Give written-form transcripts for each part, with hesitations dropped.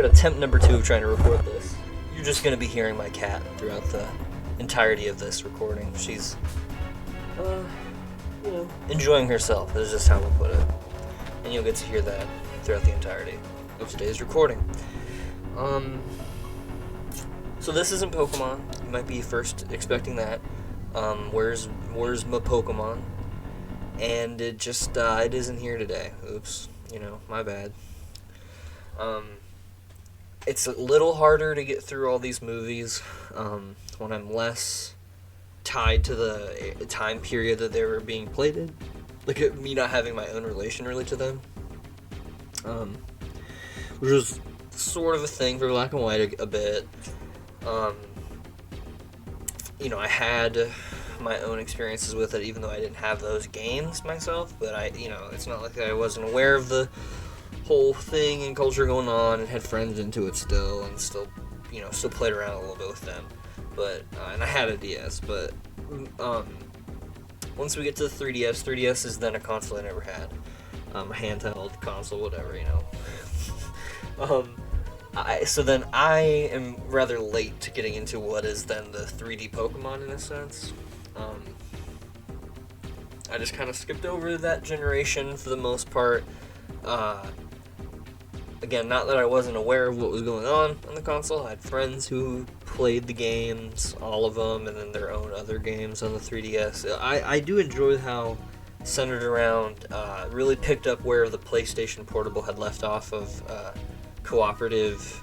at attempt number 2 of trying to record this. You're just going to be hearing my cat throughout the entirety of this recording. She's, enjoying herself, is just how we'll put it. And you'll get to hear that throughout the entirety of today's recording. So this isn't Pokemon. You might be first expecting that. Where's my Pokemon? And it just, it isn't here today. Oops. My bad. It's a little harder to get through all these movies when I'm less tied to the time period that they were being played in. Like, me not having my own relation really to them. Which was sort of a thing for Black and White a bit. I had my own experiences with it, even though I didn't have those games myself, but it's not like I wasn't aware of the whole thing and culture going on and had friends into it still, and still played around a little bit with them, but, and I had a DS, but, once we get to the 3DS is then a console I never had, a handheld console, whatever, So then I am rather late to getting into what is then the 3D Pokemon in a sense. I just kind of skipped over that generation for the most part. Again, not that I wasn't aware of what was going on the console. I had friends who played the games, all of them, and then their own other games on the 3DS. I do enjoy how centered around, really picked up where the PlayStation Portable had left off of cooperative,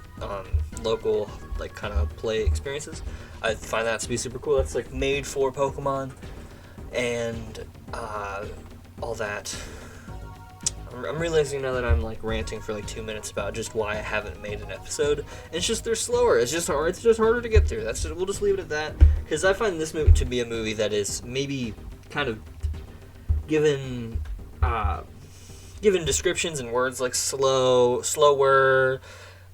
local, like, kind of play experiences. I find that to be super cool. That's, like, made for Pokemon and all that. I'm realizing now that I'm, like, ranting for, like, 2 minutes about just why I haven't made an episode. It's just they're slower. It's just hard. It's just harder to get through. We'll just leave it at that. Because I find this movie to be a movie that is maybe kind of given descriptions and words like slower,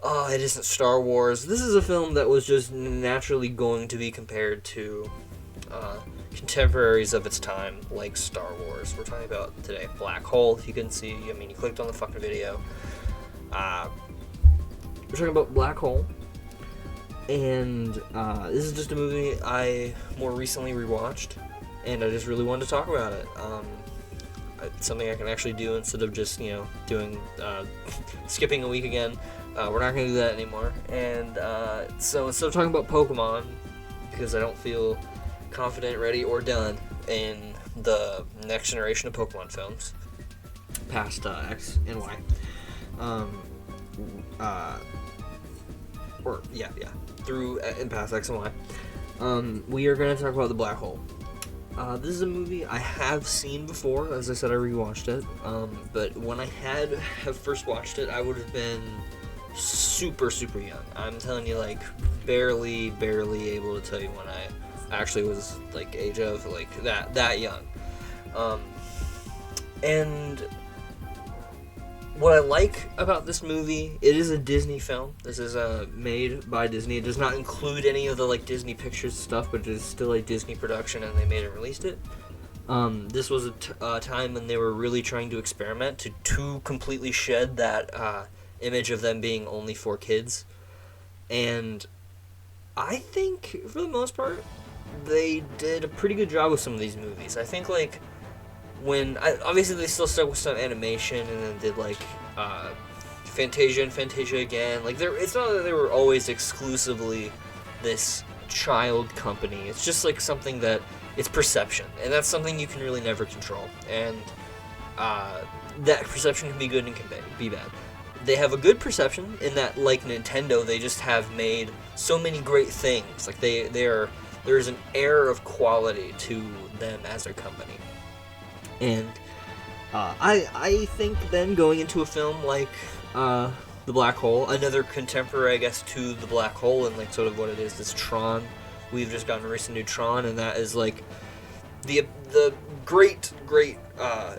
it isn't Star Wars. This is a film that was just naturally going to be compared to contemporaries of its time, like Star Wars. We're talking about today Black Hole, if you can see. I mean, you clicked on the fucking video. We're talking about Black Hole, and this is just a movie I more recently rewatched, and I just really wanted to talk about it. It's something I can actually do instead of just, doing, skipping a week again. We're not going to do that anymore. And so instead of talking about Pokemon, because I don't feel confident, ready, or done in the next generation of Pokemon films, past X and Y, through and past X and Y, we are going to talk about the Black Hole. This is a movie I have seen before. As I said, I rewatched it. But when I have first watched it, I would have been super, super young. I'm telling you, like, barely able to tell you when I actually was, like, age of, like, that young. And what I like about this movie, it is a Disney film. This is made by Disney. It does not include any of the, like, Disney Pictures stuff, but it is still a Disney production, and they made and released it. This was a time when they were really trying to experiment to completely shed that image of them being only for kids. And I think, for the most part, they did a pretty good job with some of these movies. I think, like, obviously they still stuck with some animation and then did, like, Fantasia and Fantasia again. Like, it's not that they were always exclusively this child company. It's just, like, something that, it's perception. And that's something you can really never control. And that perception can be good and can be bad. They have a good perception in that, like Nintendo, they just have made so many great things. Like, there's an air of quality to them as a company. And I think then going into a film like The Black Hole, another contemporary, I guess, to The Black Hole and, like, sort of what it is, this Tron. We've just gotten a recent new Tron, and that is, like, the great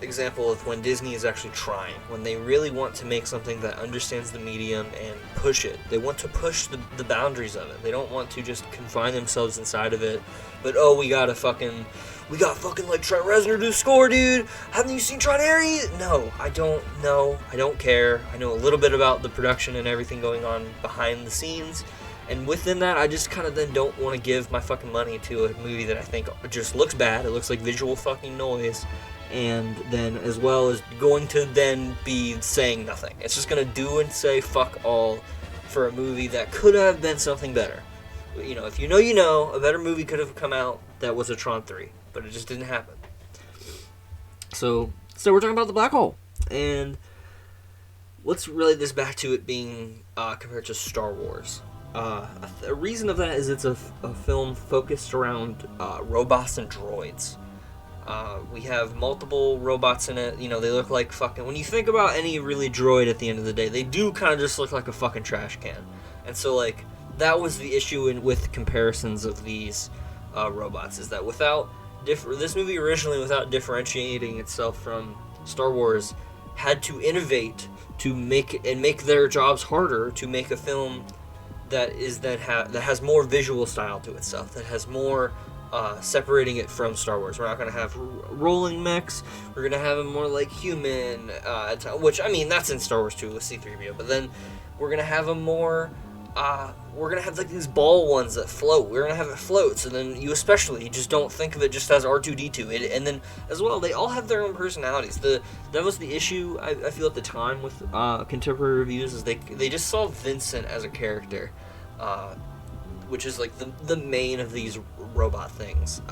example of when Disney is actually trying, when they really want to make something that understands the medium and push it. They want to push the boundaries of it. They don't want to just confine themselves inside of it. But we got fucking like Trent Reznor do score, dude. Haven't you seen Trent Airy? No, I don't know. I don't care. I know a little bit about the production and everything going on behind the scenes. And within that, I just kind of then don't want to give my fucking money to a movie that I think just looks bad. It looks like visual fucking noise. And then as well as going to then be saying nothing. It's just going to do and say fuck all for a movie that could have been something better. You know, if you know, a better movie could have come out that was a Tron 3. But it just didn't happen. So we're talking about the black hole. And let's relate this back to it being compared to Star Wars. A reason of that is it's a film focused around robots and droids. We have multiple robots in it. You know, they look like fucking... When you think about any really droid at the end of the day, they do kind of just look like a fucking trash can. And so, like, that was the issue with comparisons of these robots, is that without... this movie originally, without differentiating itself from Star Wars, had to innovate to make their jobs harder to make a film that has more visual style to itself, that has more separating it from Star Wars. We're not going to have rolling mechs. We're going to have them more like human, which, I mean, that's in Star Wars too with C-3PO. But then we're going to have them more... we're going to have like these ball ones that float. We're going to have it float, so then you just don't think of it just as R2-D2. And then, as well, they all have their own personalities. That was the issue, I feel, at the time with contemporary reviews, is they just saw Vincent as a character, which is like the main of these robot things,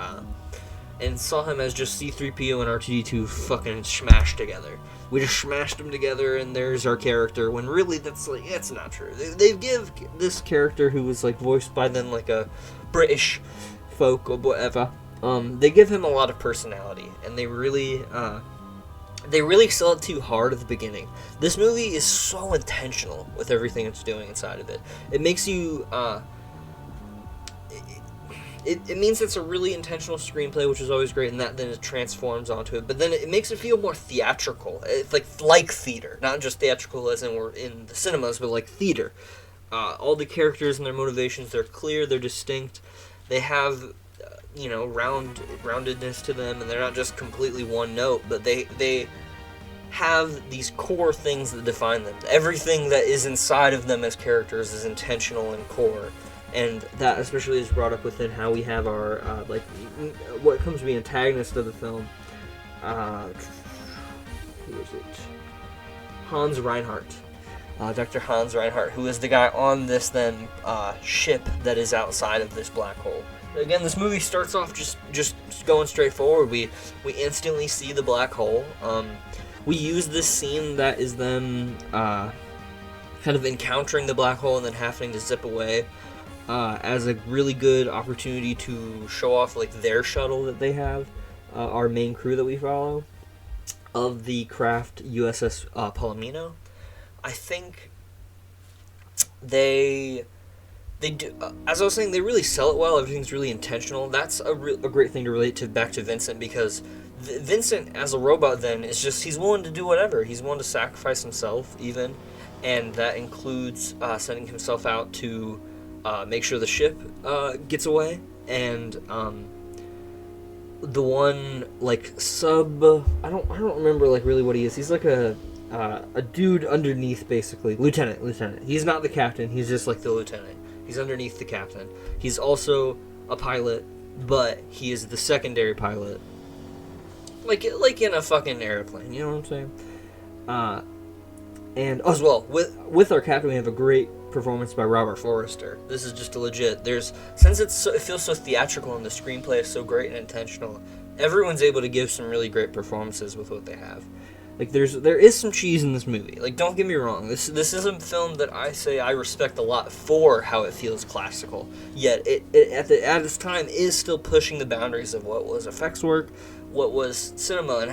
and saw him as just C-3PO and R2-D2 fucking smashed together. We just smashed them together, and there's our character, when really that's like, it's not true. They give this character, who was like voiced by then like a British folk or whatever, they give him a lot of personality, and they really sell it too hard at the beginning. This movie is so intentional with everything it's doing inside of it. It makes you, It means it's a really intentional screenplay, which is always great, and that then it transforms onto it. But then it makes it feel more theatrical. It's like theater, not just theatrical as in we're in the cinemas, but like theater. All the characters and their motivations, they're clear, they're distinct. They have, roundedness to them, and they're not just completely one note, but they have these core things that define them. Everything that is inside of them as characters is intentional and core. And that especially is brought up within how we have our, what comes to be antagonist of the film. Who is it? Hans Reinhardt. Dr. Hans Reinhardt, who is the guy on this, then, ship that is outside of this black hole. Again, this movie starts off just going straight forward. We instantly see the black hole. We use this scene that is them, kind of encountering the black hole and then having to zip away. As a really good opportunity to show off like their shuttle that they have, our main crew that we follow, of the craft USS Palomino. I think they do, as I was saying, they really sell it well. Everything's really intentional. That's a great thing to relate back to Vincent, because Vincent as a robot then is just, he's willing to do whatever. He's willing to sacrifice himself even, and that includes sending himself out to make sure the ship gets away, and the one like sub, I don't remember like really what he is. He's like a dude underneath, basically lieutenant. He's not the captain. He's just like the lieutenant. He's underneath the captain. He's also a pilot, but he is the secondary pilot, like in a fucking airplane. You know what I'm saying? And as well with our captain, we have a great performance by Robert Forrester. This is just a legit. Since it feels so theatrical and the screenplay is so great and intentional, everyone's able to give some really great performances with what they have. Like there is some cheese in this movie. Like, don't get me wrong. This is a film that I respect a lot for how it feels classical. Yet it at its time is still pushing the boundaries of what was effects work, what was cinema, and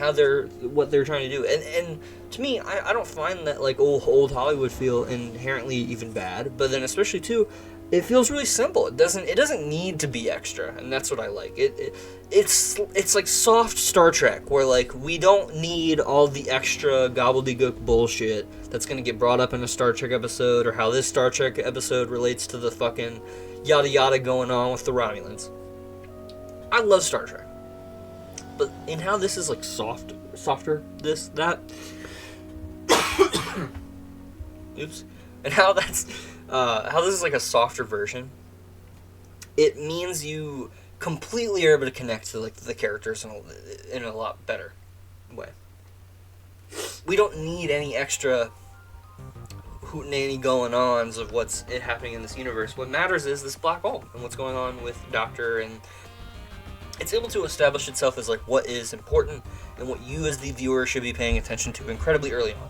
what they're trying to do. And to me, I don't find that like old Hollywood feel inherently even bad. But then especially too, it feels really simple. It doesn't need to be extra, and that's what I like. It's like soft Star Trek, where like we don't need all the extra gobbledygook bullshit that's gonna get brought up in a Star Trek episode, or how this Star Trek episode relates to the fucking yada yada going on with the Romulans. I love Star Trek, but in how this is like softer, this, that. Oops. And how this is like a softer version. It means you completely are able to connect to like the characters in a lot better way. We don't need any extra hootenanny going-ons of what's happening in this universe. What matters is this black hole and what's going on with Doctor, and it's able to establish itself as like what is important and what you as the viewer should be paying attention to incredibly early on.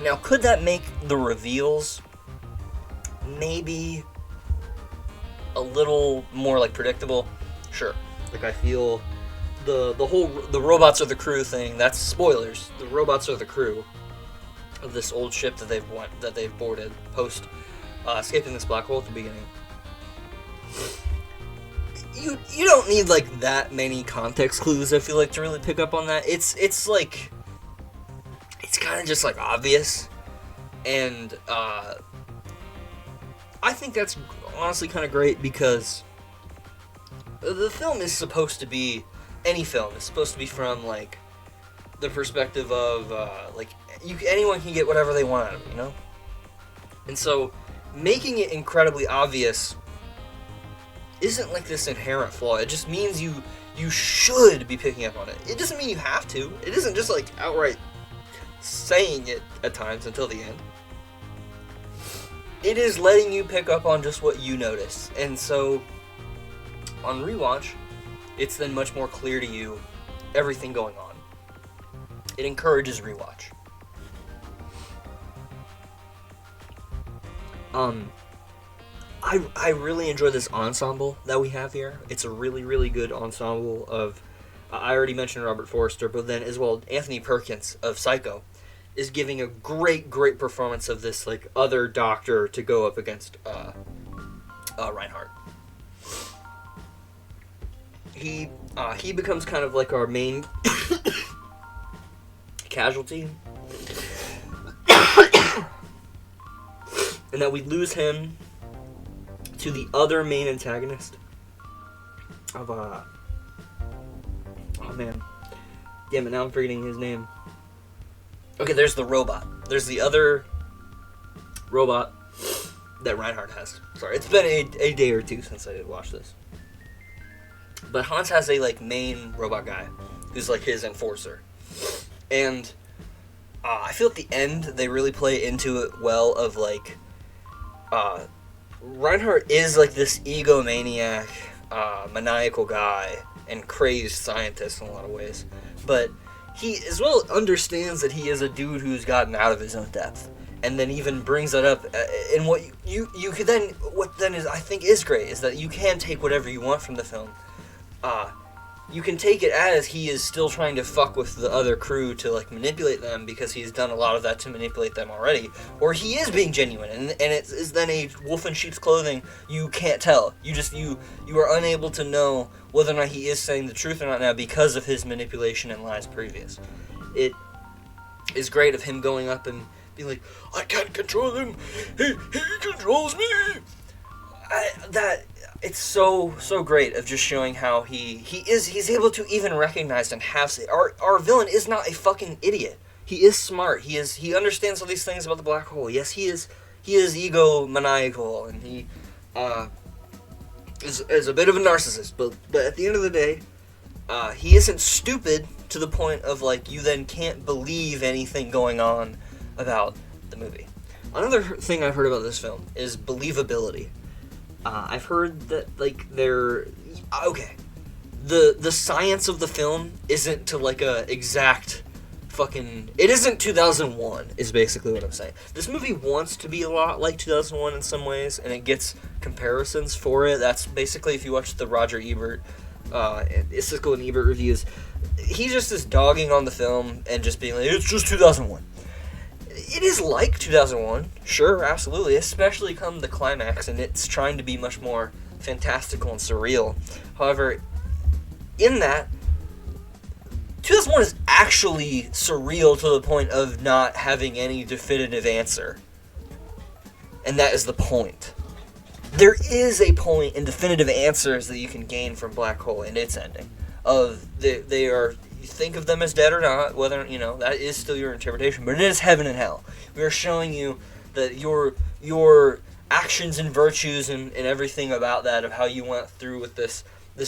Now, could that make the reveals maybe a little more like predictable? Sure. Like I feel the robots are the crew thing, that's spoilers. The robots are the crew of this old ship that they've boarded post escaping this black hole at the beginning. You don't need like that many context clues, I feel like, to really pick up on that. It's like it's kind of just like obvious, and I think that's honestly kind of great, because the film is supposed to be, any film is supposed to be from like the perspective of like anyone can get whatever they want out of it, you know? And so making it incredibly obvious isn't like this inherent flaw. It just means you should be picking up on it. It doesn't mean you have to. It isn't just like outright saying it at times until the end. It is letting you pick up on just what you notice. And so on rewatch, it's then much more clear to you everything going on. It encourages rewatch. I really enjoy this ensemble that we have here. It's a really, really good ensemble of, I already mentioned Robert Forster, but then as well Anthony Perkins of Psycho is giving a great, great performance of this like other doctor to go up against Reinhardt. He becomes kind of like our main casualty, and that we lose him to the other main antagonist of oh man, damn it, now I'm forgetting his name. Okay, there's the robot. There's the other robot that Reinhardt has. Sorry, it's been a day or two since I did watch this. But Hans has a like main robot guy who's like his enforcer, and I feel at the end they really play into it well. Of like, Reinhardt is like this egomaniac, maniacal guy and crazed scientist in a lot of ways, but he as well understands that he is a dude who's gotten out of his own depth, and then even brings that up in what you could then, what then is I think is great is that you can take whatever you want from the film. You can take it as he is still trying to fuck with the other crew to like manipulate them, because he's done a lot of that to manipulate them already, or he is being genuine, and it is then a wolf in sheep's clothing. You can't tell. You are unable to know whether or not he is saying the truth or not now because of his manipulation and lies previous. It is great of him going up and being like, I can't control him, he controls me. It's so great of just showing how he's able to even recognize and have our villain is not a fucking idiot. He is smart. He understands all these things about the black hole. Yes, he is egomaniacal, and he is a bit of a narcissist, but at the end of the day, he isn't stupid to the point of like you then can't believe anything going on about the movie. Another thing I've heard about this film is believability. I've heard that like the science of the film isn't to like a exact fucking, it isn't 2001 is basically what I'm saying. This movie wants to be a lot like 2001 in some ways, and it gets comparisons for it. That's basically, if you watch the Roger Ebert Siskel and Ebert reviews, he just is dogging on the film and just being like, it's just 2001. it is like 2001, sure, absolutely, especially come the climax, and it's trying to be much more fantastical and surreal. However, in that, 2001 is actually surreal to the point of not having any definitive answer. And that is the point. There is a point and definitive answers that you can gain from Black Hole and its ending. They are, you think of them as dead or not, whether, that is still your interpretation, but it is heaven and hell. We are showing you that your actions and virtues and everything about that, of how you went through with this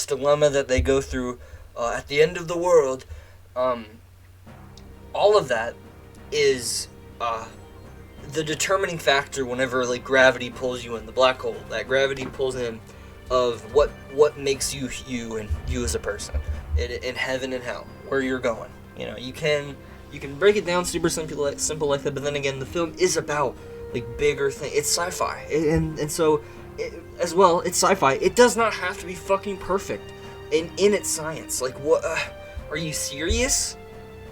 dilemma that they go through at the end of the world, all of that is the determining factor whenever like gravity pulls you in the black hole. That gravity pulls in of what makes you and you as a person in heaven and hell, where you're going. You can break it down super simple like that, but then again, the film is about like bigger things. It's sci-fi, and so as well, it's sci-fi. It does not have to be fucking perfect in its science. Like, what? Are you serious?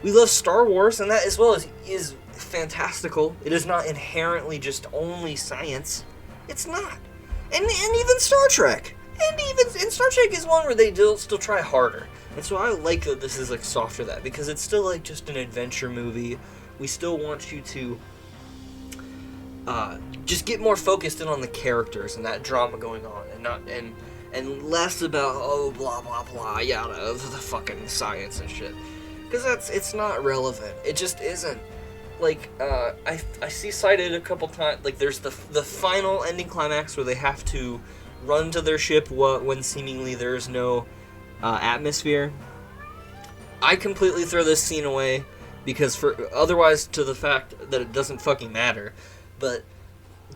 We love Star Wars, and that as well is fantastical. It is not inherently just only science. It's not. And even Star Trek. And Star Trek is one where they still try harder. And so I like that this is like softer that, because it's still like just an adventure movie. We still want you to just get more focused in on the characters and that drama going on, and less about blah blah blah yada the fucking science and shit. Because it's not relevant. It just isn't. Like, I see cited a couple times, like, there's the final ending climax where they have to run to their ship when seemingly there's no atmosphere. I completely throw this scene away, because otherwise to the fact that it doesn't fucking matter, but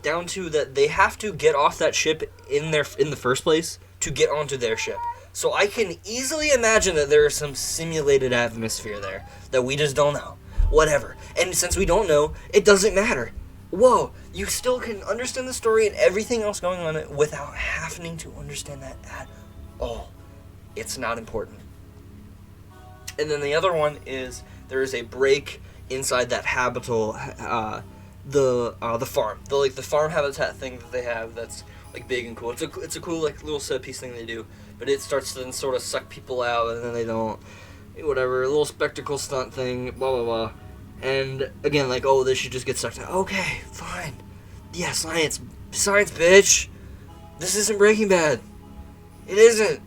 down to that they have to get off that ship in the first place to get onto their ship. So I can easily imagine that there is some simulated atmosphere there that we just don't know. Whatever. And since we don't know, it doesn't matter. Whoa, you still can understand the story and everything else going on without having to understand that at all. It's not important. And then the other one is there is a break inside that habitable, the farm. The farm habitat thing that they have that's like big and cool. It's a cool like little set piece thing they do. But it starts to then sort of suck people out, and then they don't. Whatever, a little spectacle stunt thing, blah, blah, blah. And again, like, they should just get sucked out. Okay, fine. Yeah, science, bitch. This isn't Breaking Bad. It isn't.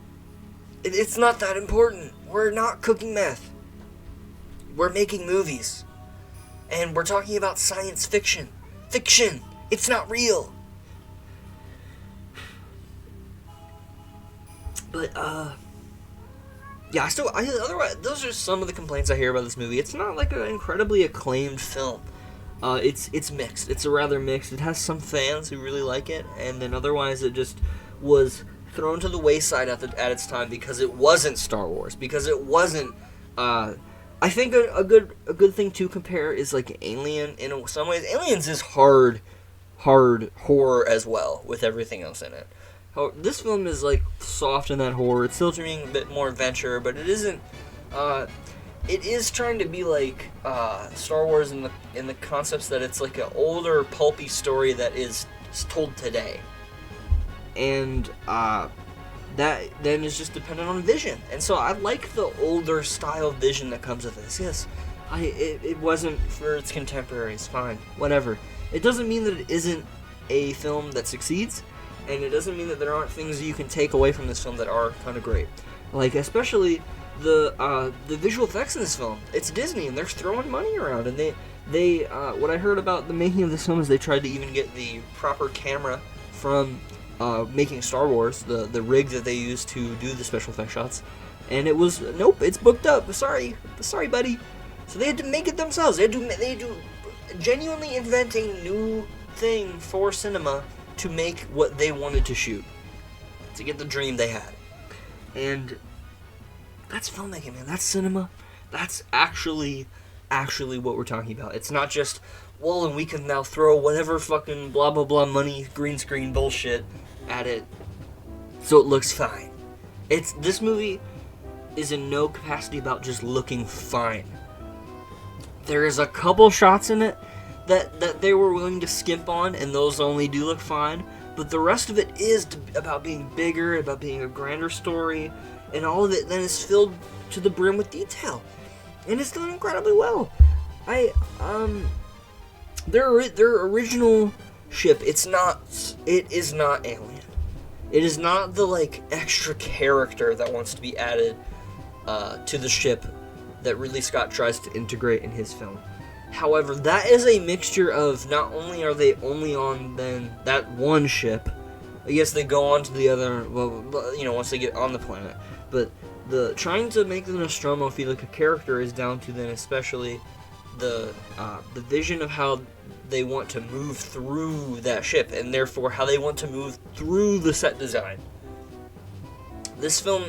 It's not that important. We're not cooking meth. We're making movies. And we're talking about science fiction. Fiction. It's not real. But, yeah, otherwise, those are some of the complaints I hear about this movie. It's not like an incredibly acclaimed film. It's mixed. It's a rather mixed. It has some fans who really like it, and then otherwise it just was thrown to the wayside at its time because it wasn't Star Wars. Because it wasn't, I think a good thing to compare is like Alien in some ways. Aliens is hard horror as well, with everything else in it. This film is like soft in that horror. It's still being a bit more adventure, but it isn't. It is trying to be like Star Wars in the concepts that it's like an older pulpy story that is told today, and that then is just dependent on vision. And so I like the older style vision that comes with this. Yes, it wasn't for its contemporaries. Fine, whatever. It doesn't mean that it isn't a film that succeeds. And it doesn't mean that there aren't things that you can take away from this film that are kind of great. Like, especially the visual effects in this film. It's Disney, and they're throwing money around. And they what I heard about the making of this film is they tried to even get the proper camera from making Star Wars, the rig that they used to do the special effects shots. And it was, nope, it's booked up. Sorry, buddy. So they had to make it themselves. They had to genuinely invent a new thing for cinema to make what they wanted to shoot, to get the dream they had. And that's filmmaking, man. That's cinema. That's actually what we're talking about. It's not just, and we can now throw whatever fucking blah blah blah money green screen bullshit at it so it looks fine. This movie is in no capacity about just looking fine. There is a couple shots in it that they were willing to skimp on, and those only do look fine. But the rest of it is about being bigger, about being a grander story, and all of it then is filled to the brim with detail, and it's done incredibly well. Their original ship, it is not Alien. It is not the like extra character that wants to be added to the ship that Ridley Scott tries to integrate in his film. However, that is a mixture of, not only are they only on then that one ship, I guess they go on to the other, well, once they get on the planet, but the trying to make the Nostromo feel like a character is down to then especially the vision of how they want to move through that ship, and therefore how they want to move through the set design. This film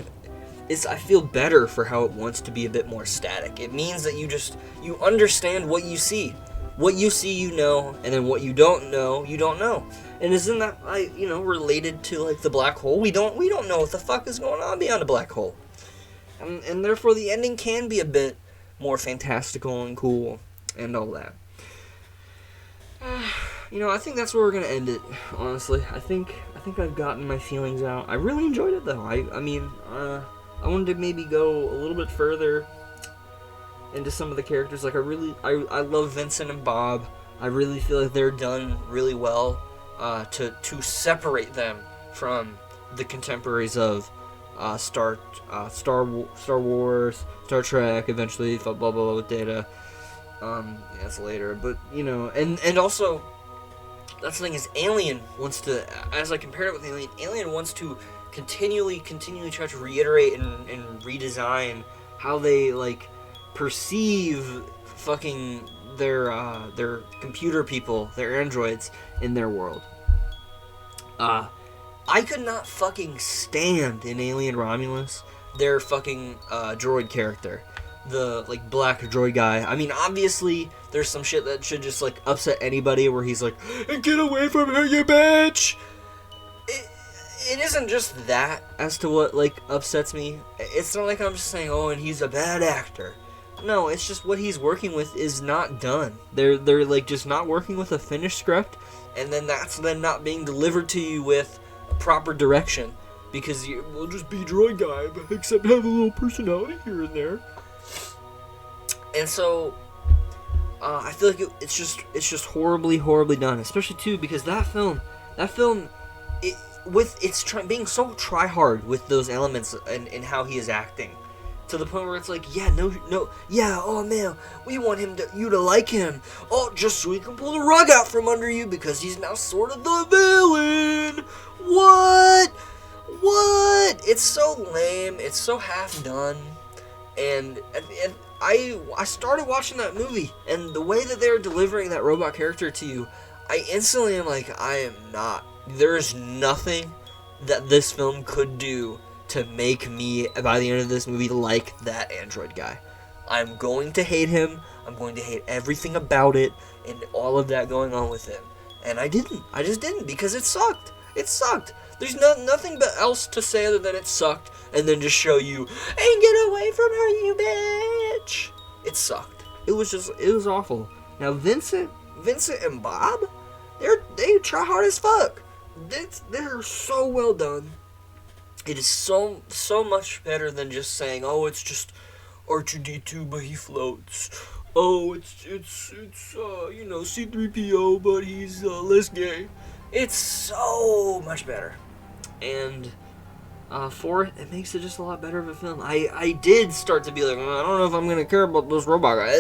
is, I feel, better for how it wants to be a bit more static. It means that you understand what you see. What you see, you know, and then what you don't know, you don't know. And isn't that, related to, like, the black hole? We don't know what the fuck is going on beyond a black hole. And therefore the ending can be a bit more fantastical and cool and all that. I think that's where we're gonna end it, honestly. I think I've gotten my feelings out. I really enjoyed it, though. I wanted to maybe go a little bit further into some of the characters. Like, I love Vincent and Bob. I really feel like they're done really well to separate them from the contemporaries of Star Wars, Star Trek, eventually blah blah blah with Data. That's later, but and also that's the thing is Alien wants to, as I compared it with Alien wants to continually try to reiterate and redesign how they like perceive fucking their computer people, their androids in their world. I could not fucking stand in Alien Romulus their fucking droid character. The like black droid guy. I mean, obviously there's some shit that should just like upset anybody where he's like, "Get away from her, you bitch!" It isn't just that as to what like upsets me. It's not like I'm just saying, "Oh, and he's a bad actor." No, it's just what he's working with is not done. They're like just not working with a finished script, and then that's then not being delivered to you with a proper direction because we'll just be droid guy, but except have a little personality here and there. And so, I feel like it's just horribly done, especially too because that film, being so try hard with those elements and how he is acting, to the point where it's like, oh man, we want you to like him, just so he can pull the rug out from under you because he's now sort of the villain. What? It's so lame. It's so half done, and I started watching that movie, and the way that they're delivering that robot character to you, I instantly am like, there's nothing that this film could do to make me, by the end of this movie, like that android guy. I'm going to hate him, I'm going to hate everything about it, and all of that going on with him. And I just didn't, because it sucked. There's nothing but else to say other than it sucked, and then just show you, and get away from her, you bitch! It sucked. It was awful. Now Vincent and Bob, they try hard as fuck. They're so well done. It is so much better than just saying, oh, it's just R2-D2, but he floats. Oh, it's C-3PO, but he's less gay. It's so much better. And for it makes it just a lot better of a film. I did start to be like, I don't know if I'm going to care about this robot guy.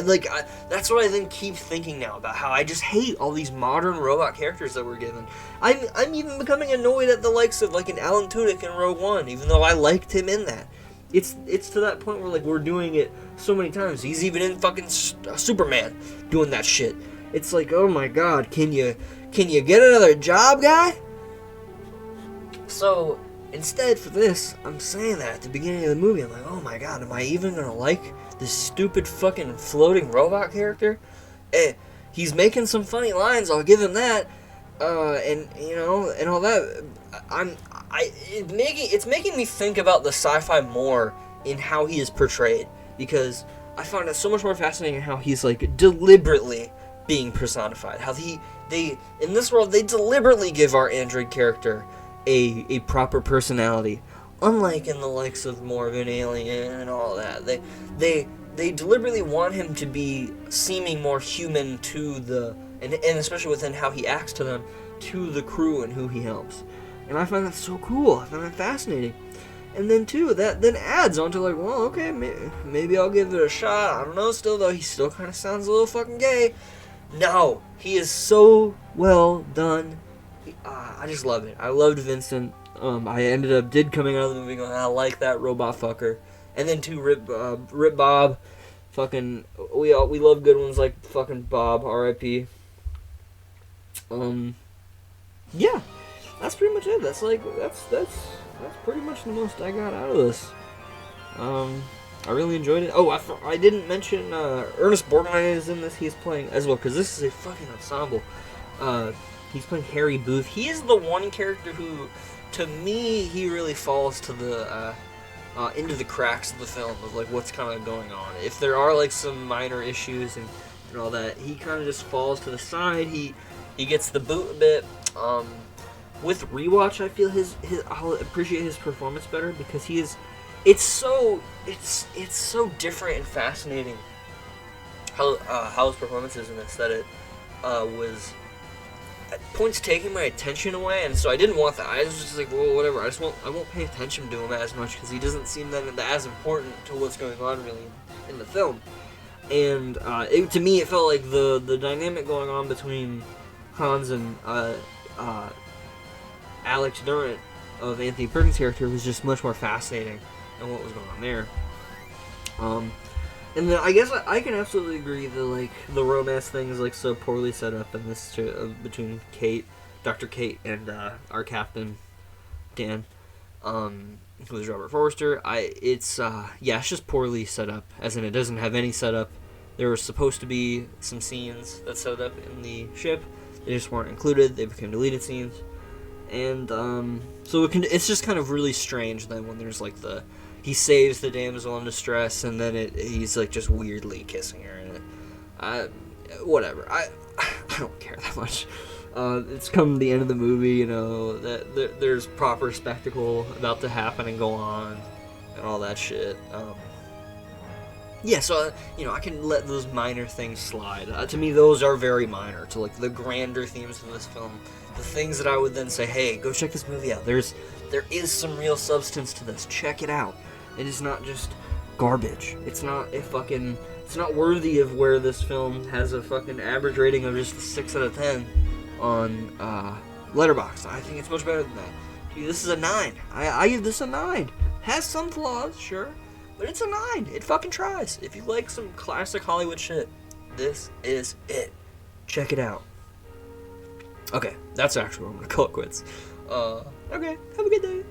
That's what I then keep thinking now, about how I just hate all these modern robot characters that we're given. I'm even becoming annoyed at the likes of like an Alan Tudyk in Rogue One, even though I liked him in that. It's to that point where like we're doing it so many times. He's even in fucking Superman doing that shit. It's like, oh my god, can you get another job, guy? So instead, for this, I'm saying that at the beginning of the movie, I'm like, oh my god, am I even gonna like this stupid fucking floating robot character? He's making some funny lines, I'll give him that, and all that. It's making me think about the sci-fi more in how he is portrayed, because I found it so much more fascinating how he's like deliberately being personified. How they in this world they deliberately give our android character a proper personality, unlike in the likes of more of an alien and all that. They deliberately want him to be seeming more human to the and especially within how he acts to them, to the crew and who he helps. And I find that so cool. I find that fascinating. And then too, that then adds on to like, well, okay, maybe I'll give it a shot. I don't know. Still though, he still kind of sounds a little fucking gay. No, he is so well done. I just love it. I loved Vincent. I ended up coming out of the movie going, I like that robot fucker. And then too, Rip Bob, fucking we love good ones like fucking Bob, R.I.P. Yeah, that's pretty much it. That's pretty much the most I got out of this. I really enjoyed it. Oh, I didn't mention Ernest Borgnine is in this. He's playing as well because this is a fucking ensemble. He's playing Harry Booth. He is the one character who, to me, he really falls to the into the cracks of the film of like what's kind of going on. If there are like some minor issues and all that, he kind of just falls to the side. He gets the boot a bit. With rewatch, I feel I'll appreciate his performance better because he is. It's so different and fascinating how his performance is in this that it was at points taking my attention away, and so I didn't want that. I was just like, well, whatever. I won't pay attention to him as much because he doesn't seem that as important to what's going on really in the film. And to me, it felt like the dynamic going on between Hans and Alex Durant of Anthony Perkins' character was just much more fascinating than what was going on there. And then I guess I can absolutely agree that like the romance thing is like so poorly set up in this between Dr. Kate, and our captain Dan, who is Robert Forster. It's just poorly set up. As in, it doesn't have any setup. There were supposed to be some scenes that set up in the ship. They just weren't included. They became deleted scenes. And so it's just kind of really strange then when there's like he saves the damsel in distress and then he's like just weirdly kissing her and whatever. I don't care that much. It's come to the end of the movie, you know, that there's proper spectacle about to happen and go on and all that shit. So I can let those minor things slide. To me, those are very minor to like the grander themes of this film. The things that I would then say, hey, go check this movie out. There is some real substance to this. Check it out. It is not just garbage. It's not worthy of where this film has a fucking average rating of just a 6 out of 10 on Letterboxd. I think it's much better than that. Dude, this is a 9. I give this a 9. Has some flaws, sure, but it's a 9. It fucking tries. If you like some classic Hollywood shit, this is it. Check it out. Okay, that's actually where I'm gonna call it quits. Okay, have a good day.